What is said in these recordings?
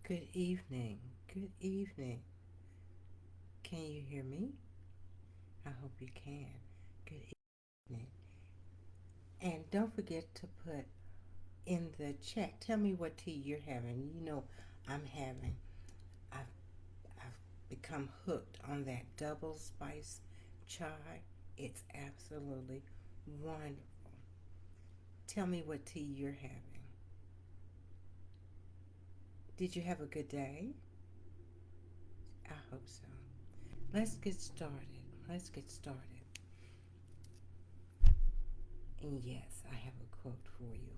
Good evening. Good evening. Can you hear me? I hope you can. Good evening. And don't forget to put in the chat, tell me what tea you're having. You know, I'm having, I've, I've become hooked on that double spice chai. It's absolutely wonderful. Tell me what tea you're having. Did you have a good day? I hope so. Let's get started. Let's get started. And yes, I have a quote for you.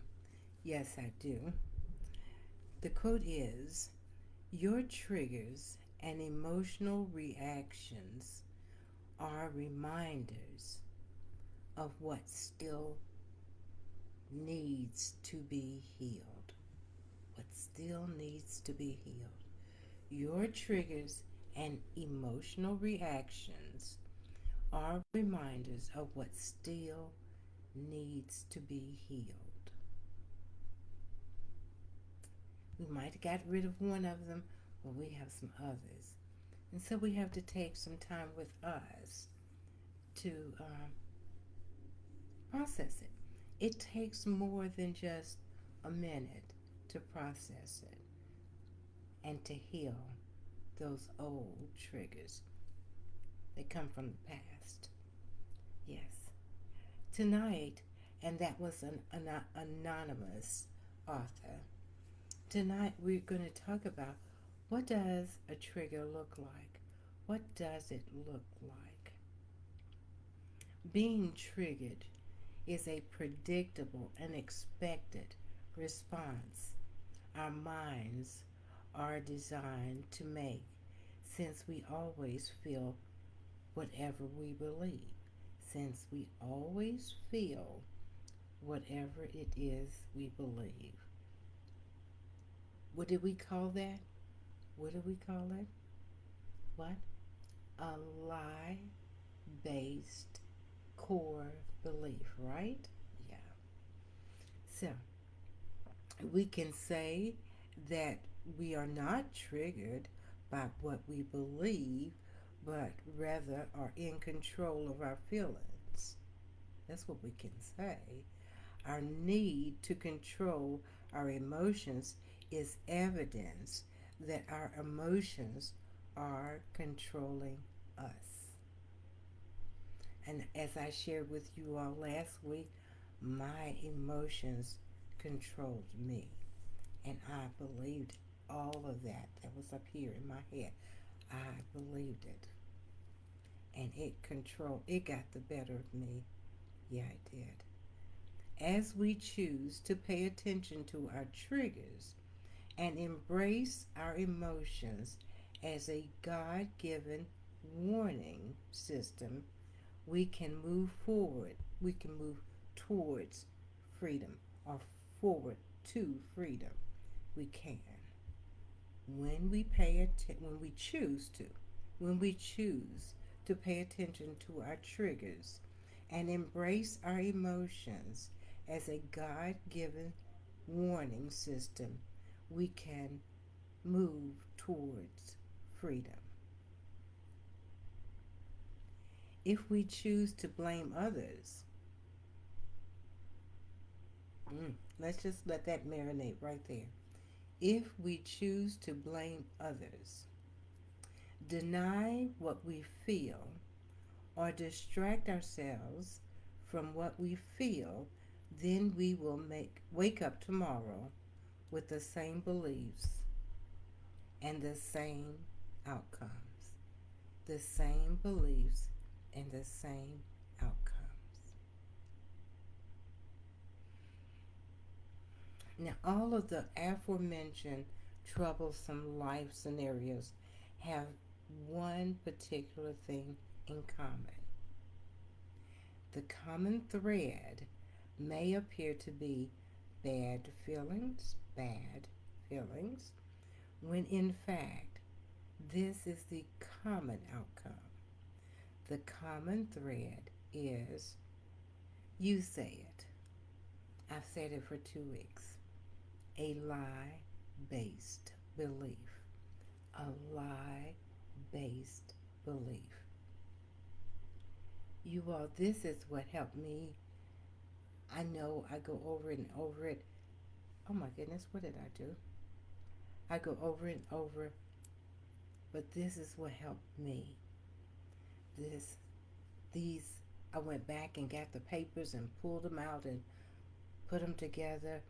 Yes, I do. The quote is: your triggers and emotional reactions are reminders of what still needs to be healed. What still needs to be healed. Your triggers and emotional reactions are reminders of what still needs to be healed. We might have got rid of one of them, but we have some others. And so we have to take some time with us to process it. It takes more than just a minute to process it and to heal those old triggers that come from the past. Yes. Tonight, and that was an anonymous author. Tonight we're going to talk about, what does a trigger look like? What does it look like? Being triggered is a predictable and expected response our minds are designed to make, since we always feel whatever we believe. Since we always feel whatever it is we believe. What did we call that? What did we call it? What? A lie based core belief, right? Yeah. So we can say that we are not triggered by what we believe, but rather are in control of our feelings. That's what we can say. Our need to control our emotions is evidence that our emotions are controlling us. And as I shared with you all last week, my emotions controlled me. And I believed all of that was up here in my head. I believed it. And it got the better of me. Yeah, it did. As we choose to pay attention to our triggers and embrace our emotions as a God given warning system, we can move forward. We can move towards freedom, or forward to freedom. We can. When we choose to, when we choose to pay attention to our triggers and embrace our emotions as a God given warning system, we can move towards freedom. If we choose to blame others, let's just let that marinate right there. If we choose to blame others, deny what we feel, or distract ourselves from what we feel, then we will wake up tomorrow with the same beliefs and the same outcomes. The same beliefs and the same outcomes. Now, all of the aforementioned troublesome life scenarios have one particular thing in common. The common thread may appear to be bad feelings, when in fact, this is the common outcome. The common thread is, you say it. I've said it for 2 weeks, a lie based belief, a lie based belief. You all, this is what helped me. I know I go over it and over it. Oh my goodness, what did I do? I go over and over, but this is what helped me. This, these, I went back and got the papers and pulled them out and put them together.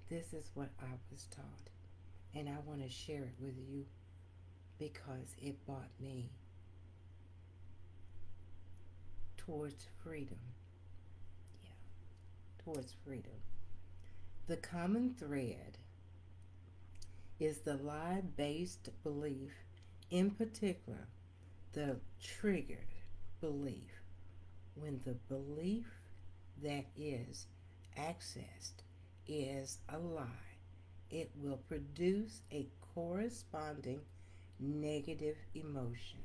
This is what I was taught, and I want to share it with you because it brought me towards freedom. Yeah, towards freedom. The common thread is the lie based belief, in particular, the triggered belief. When the belief that is accessed is a lie, it will produce a corresponding negative emotion,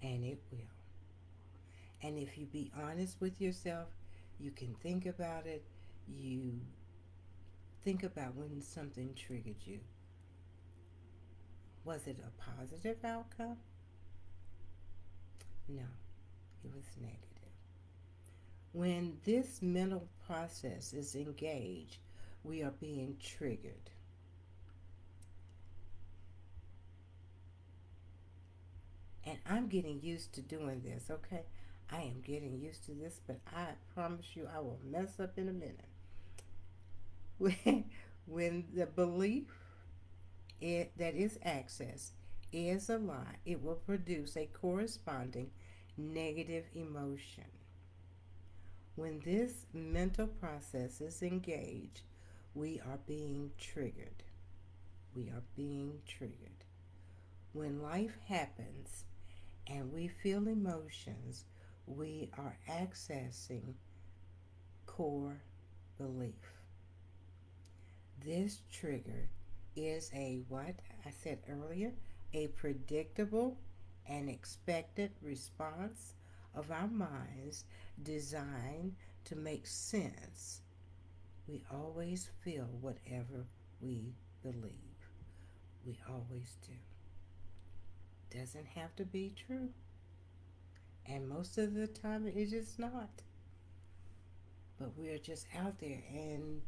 and it will. And if you be honest with yourself, you can think about it. You think about when something triggered you. Was it a positive outcome? No, it was negative. When this mental process is engaged, we are being triggered. And I'm getting used to doing this, okay? I am getting used to this, but I promise you I will mess up in a minute. When the belief that is accessed is a lie, it will produce a corresponding negative emotion. When this mental process is engaged, we are being triggered. We are being triggered. When life happens and we feel emotions, we are accessing core belief. This trigger is what I said earlier, a predictable and expected response of our minds designed to make sense. We always feel whatever we believe. We always do. Doesn't have to be true. And most of the time it is just not. But we're just out there and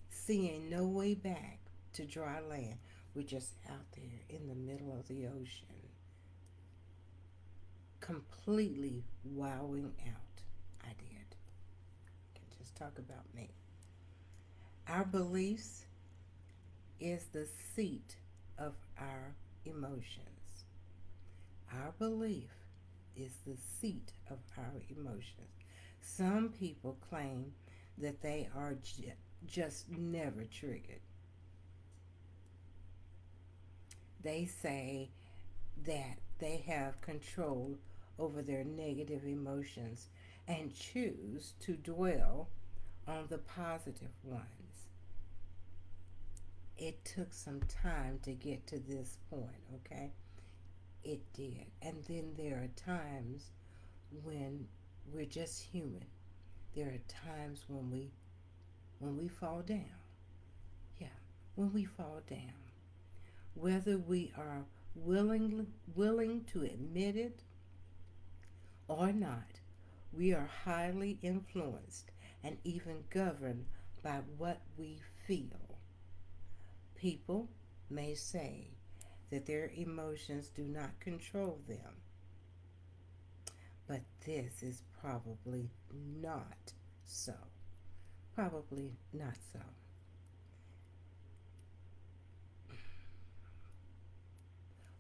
seeing no way back to dry land. We're just out there in the middle of the ocean, completely wowing out. I did. I can just talk about me. Our beliefs is the seat of our emotions. Our belief is the seat of our emotions. Some people claim that they are just never triggered. They say that they have control over their negative emotions and choose to dwell on the positive ones. It took some time to get to this point, okay? It did. And then there are times when we're just human. There are times when we fall down. Yeah, when we fall down. Whether we are willing to admit it or not, we are highly influenced and even governed by what we feel. People may say that their emotions do not control them, but this is probably not so. Probably not so.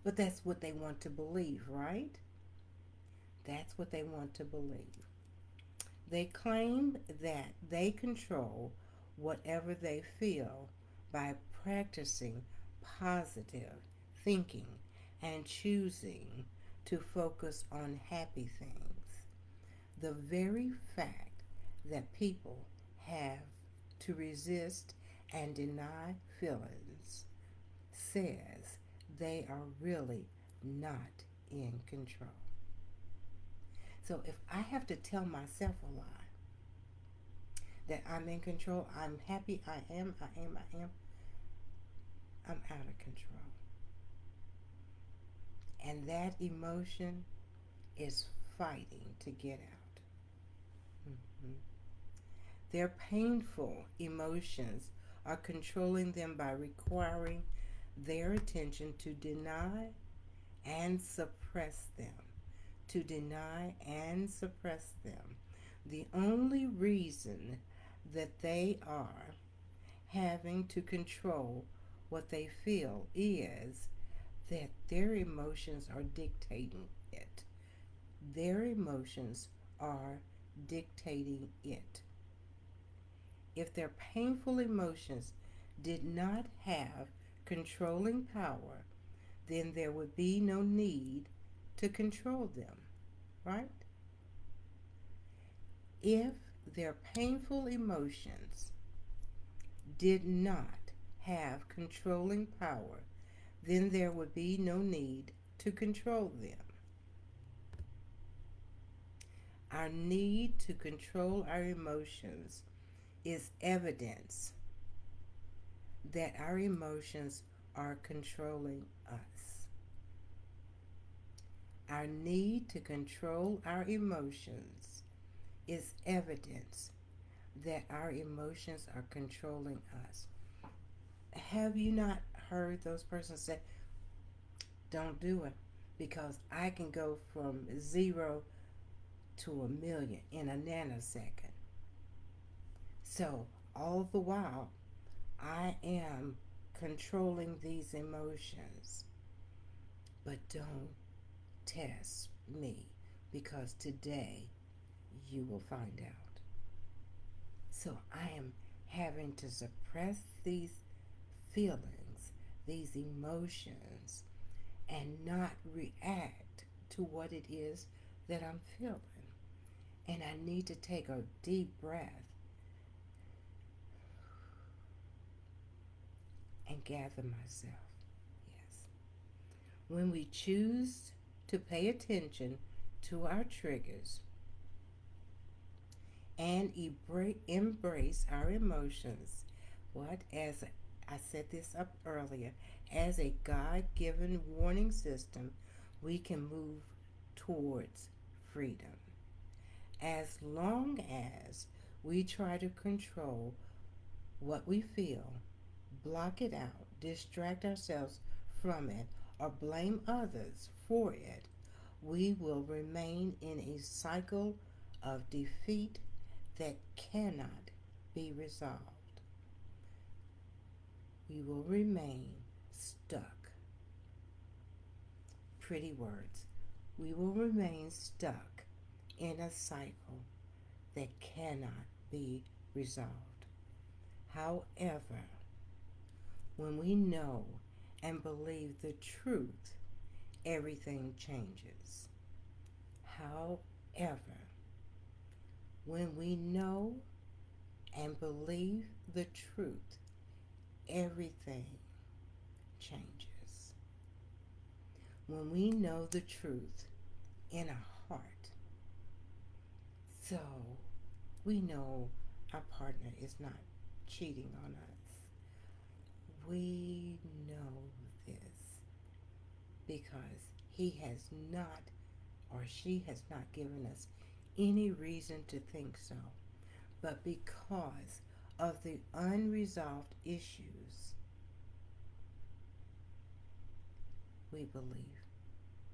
But that's what they want to believe, right? That's what they want to believe. They claim that they control whatever they feel by practicing positive thinking and choosing to focus on happy things. The very fact that people have to resist and deny feelings says they are really not in control. So if I have to tell myself a lie that I'm in control, I'm happy, I am, I'm out of control. And that emotion is fighting to get out. Mhm. Their painful emotions are controlling them by requiring their attention to deny and suppress them. To deny and suppress them. The only reason that they are having to control what they feel is that their emotions are dictating it. Their emotions are dictating it. If their painful emotions did not have controlling power, then there would be no need to control them, right? If their painful emotions did not have controlling power, then there would be no need to control them. Our need to control our emotions is evidence that our emotions are controlling us. Our need to control our emotions is evidence that our emotions are controlling us. Have you not heard those persons say, don't do it because I can go from 0 to 1,000,000 in a nanosecond? So, all the while, I am controlling these emotions. But don't test me because today you will find out. So I am having to suppress these feelings, these emotions, and not react to what it is that I'm feeling. And I need to take a deep breath and gather myself. Yes. When we choose to pay attention to our triggers and embrace our emotions, as I set this up earlier, as a God given warning system, we can move towards freedom. As long as we try to control what we feel, block it out, distract ourselves from it, or blame others for it, we will remain in a cycle of defeat that cannot be resolved. We will remain stuck. Pretty words. We will remain stuck in a cycle that cannot be resolved. However, when we know and believe the truth, everything changes. However, when we know and believe the truth, everything changes. When we know the truth in our heart, so we know our partner is not cheating on us. We know this because he has not or she has not given us any reason to think so, but because of the unresolved issues, we believe.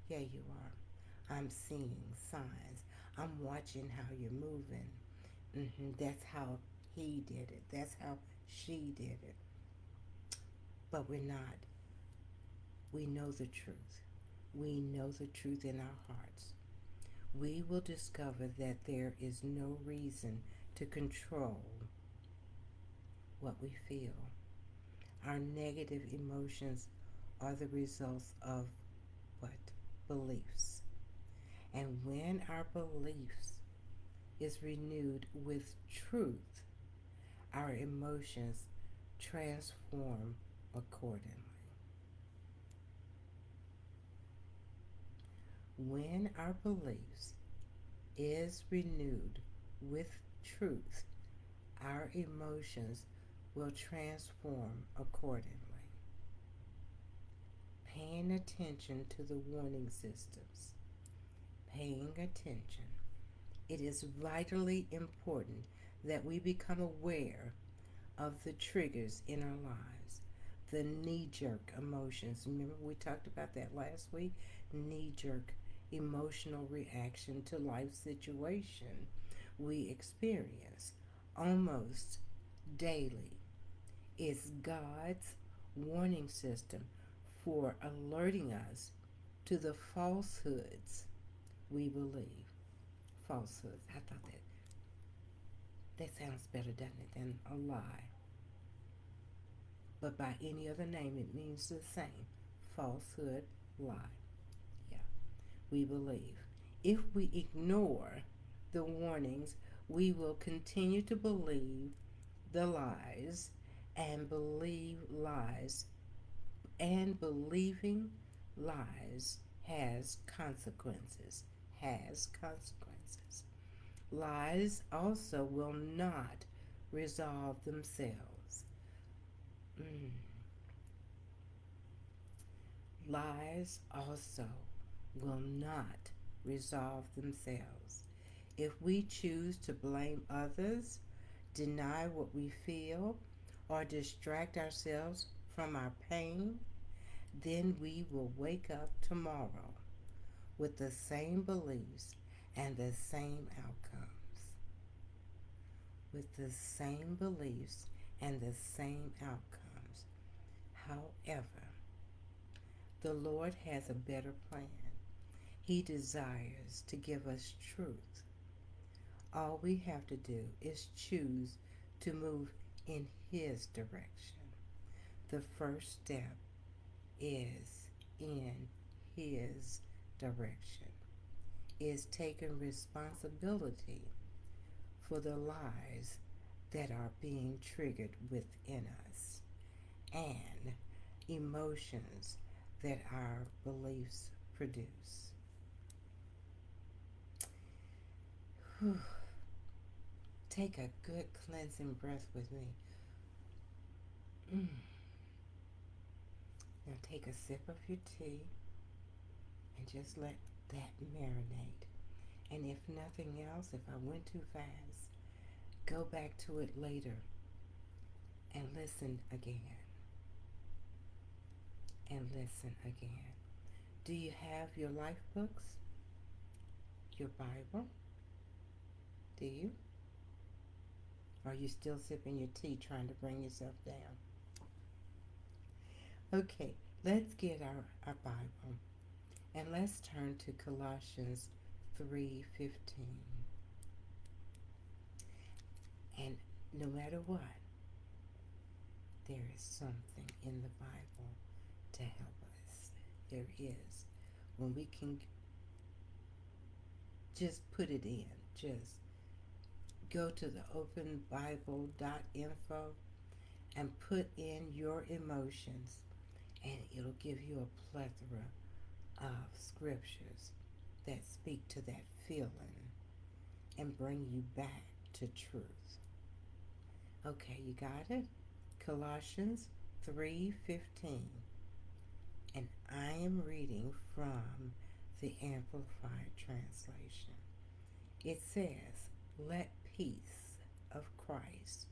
Yeah, you are. I'm seeing signs. I'm watching how you're moving. That's how he did it. That's how she did it. But we're not. We know the truth. We know the truth in our hearts. We will discover that there is no reason to control what we feel. Our negative emotions are the results of what? Beliefs. And when our beliefs is renewed with truth, our emotions transform accordingly. When our beliefs is renewed with truth, our emotions will transform accordingly. Paying attention to the warning systems. Paying attention. It is vitally important that we become aware of the triggers in our lives, the knee jerk emotions. Remember, we talked about that last week? Knee jerk emotional reaction to life situation we experience almost daily is God's warning system for alerting us to the falsehoods we believe. Falsehoods. I thought that sounds better, doesn't it, than a lie. But by any other name, it means the same. Falsehood, lie. Yeah, we believe. If we ignore the warnings, we will continue to believe the lies and believe lies. And believing lies has consequences. Has consequences. Lies also will not resolve themselves. Mm. Lies also will not resolve themselves. If we choose to blame others, deny what we feel, or distract ourselves from our pain, then we will wake up tomorrow with the same beliefs and the same outcomes. With the same beliefs and the same outcomes. However, the Lord has a better plan. He desires to give us truth. All we have to do is choose to move in His direction. The first step is in His direction, is taking responsibility for the lies that are being triggered within us and emotions that our beliefs produce. Whew. Take a good cleansing breath with me. Now take a sip of your tea and just let that marinate. And if nothing else, if I went too fast, go back to it later and listen again. And listen again. Do you have your life books? Your Bible? Do you? Or are you still sipping your tea trying to bring yourself down? Okay, let's get our Bible and let's turn to Colossians 3:15. And no matter what, there is something in the Bible to help us. There is. When we can just put it in, just go to the openbible.info and put in your emotions, and it'll give you a plethora of scriptures that speak to that feeling and bring you back to truth. Okay, you got it? Colossians 3:15. And I am reading from the Amplified Translation. It says, "Let peace of Christ,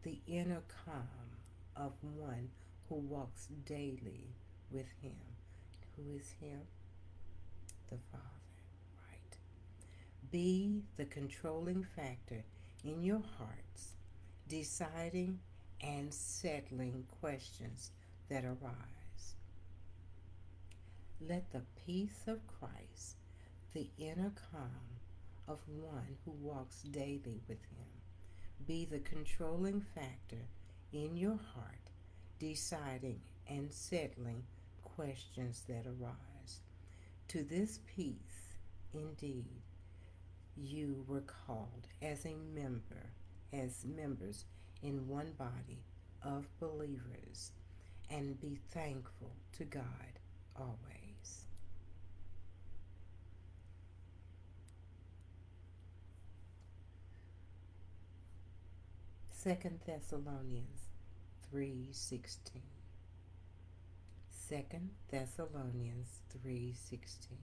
the inner calm of one who walks daily with Him." Who is Him? The Father, right? Be the controlling factor in your hearts, deciding and settling questions that arise. Let the peace of Christ, the inner calm of one who walks daily with Him, be the controlling factor in your heart, deciding and settling questions that arise. To this peace, indeed, you were called as members in one body of believers, and be thankful to God always. Second Thessalonians 3:16. Second Thessalonians 3:16.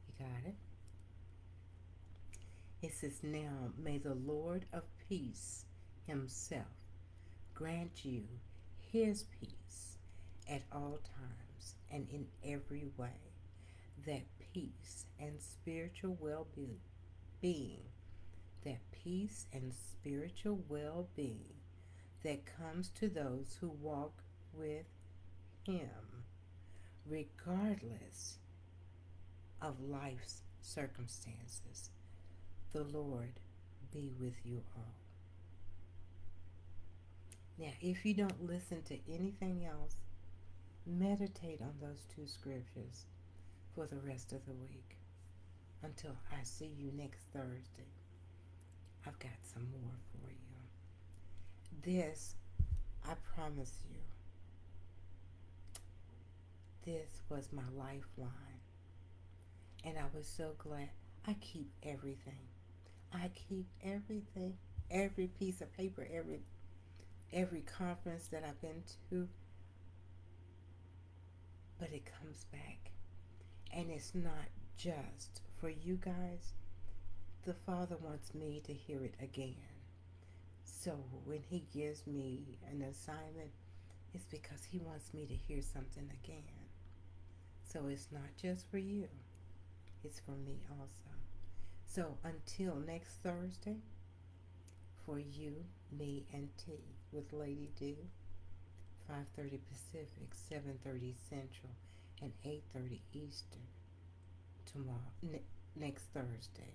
You got it? It says, "Now may the Lord of peace himself grant you his peace at all times and in every way, that peace and spiritual well-being, that peace and spiritual well-being that comes to those who walk with him, regardless of life's circumstances. The Lord be with you all." Now, if you don't listen to anything else, meditate on those two scriptures for the rest of the week until I see you next Thursday. I've got some more for you. This, I promise you, this was my lifeline. And I was so glad. I keep everything. I keep everything. Every piece of paper, every conference that I've been to, but it comes back. And it's not just for you guys. The Father wants me to hear it again. So when he gives me an assignment, it's because he wants me to hear something again. So it's not just for you, it's for me also. So until next Thursday, for you, me, and T with Lady D, 5:30 Pacific, 7:30 Central, and 8:30 Eastern tomorrow, next Thursday,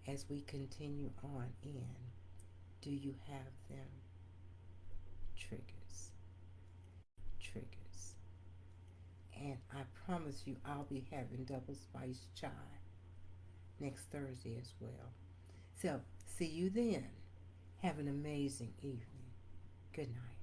as we continue on in Do You Have Them? Triggers. Triggers. And I promise you I'll be having double spiced chai next Thursday as well. So, see you then. Have an amazing evening. Good night.